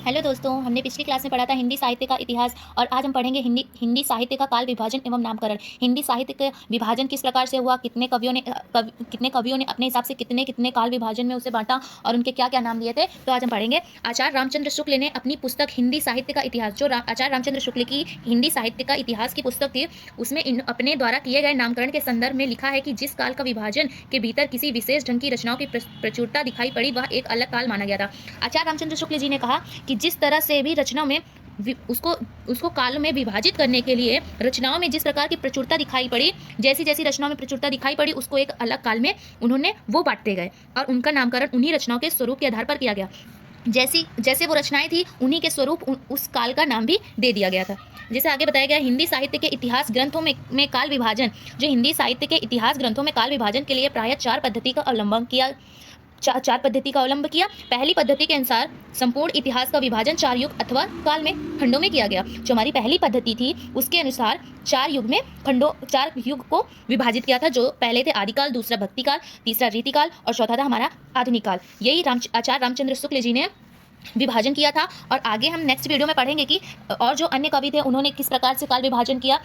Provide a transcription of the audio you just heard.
Hello दोस्तों, हमने पिछली क्लास में पढ़ा था हिंदी साहित्य का इतिहास और आज हम पढ़ेंगे हिंदी साहित्य का काल विभाजन एवं नामकरण। हिंदी साहित्य का विभाजन किस प्रकार से हुआ, कितने कवियों ने अपने हिसाब से कितने कितने काल विभाजन में उसे बांटा और उनके क्या क्या नाम दिए थे, तो आज हम पढ़ेंगे। आचार्य रामचंद्र शुक्ल ने अपनी पुस्तक हिंदी साहित्य का इतिहास, जो आचार्य रामचंद्र शुक्ल की हिंदी साहित्य का इतिहास की पुस्तक थी, उसमें अपने द्वारा किए गए नामकरण के संदर्भ में लिखा है कि जिस काल का विभाजन के भीतर किसी विशेष ढंग की रचनाओं की प्रचुरता दिखाई पड़ी, वह एक अलग काल माना गया था। आचार्य रामचंद्र शुक्ल जी ने कहा कि जिस तरह से भी रचनाओं में उसको काल में विभाजित करने के लिए रचनाओं में जिस प्रकार की प्रचुरता दिखाई पड़ी, जैसी जैसी रचनाओं में प्रचुरता दिखाई पड़ी, उसको एक अलग काल में उन्होंने वो बांटते गए और उनका नामकरण उन्हीं रचनाओं के स्वरूप के आधार पर किया गया। जैसे वो रचनाएं थी, उन्हीं के स्वरूप उस काल का नाम भी दे दिया गया था। जैसे आगे बताया गया, हिंदी साहित्य के इतिहास ग्रंथों में काल विभाजन, जो हिंदी साहित्य के इतिहास ग्रंथों में काल विभाजन के लिए प्रायः चार पद्धति का अवलंब किया। पहली पद्धति के अनुसार संपूर्ण इतिहास का विभाजन चार युग अथवा काल में खंडों में किया गया। जो हमारी पहली पद्धति थी, उसके अनुसार चार युग को विभाजित किया था, जो पहले थे आदिकाल, दूसरा भक्तिकाल, तीसरा रीतिकाल और चौथा था हमारा आधुनिक काल। यही आचार्य रामचंद्र शुक्ल जी ने विभाजन किया था। और आगे हम नेक्स्ट वीडियो में पढ़ेंगे कि और जो अन्य कवि थे, उन्होंने किस प्रकार से काल विभाजन किया।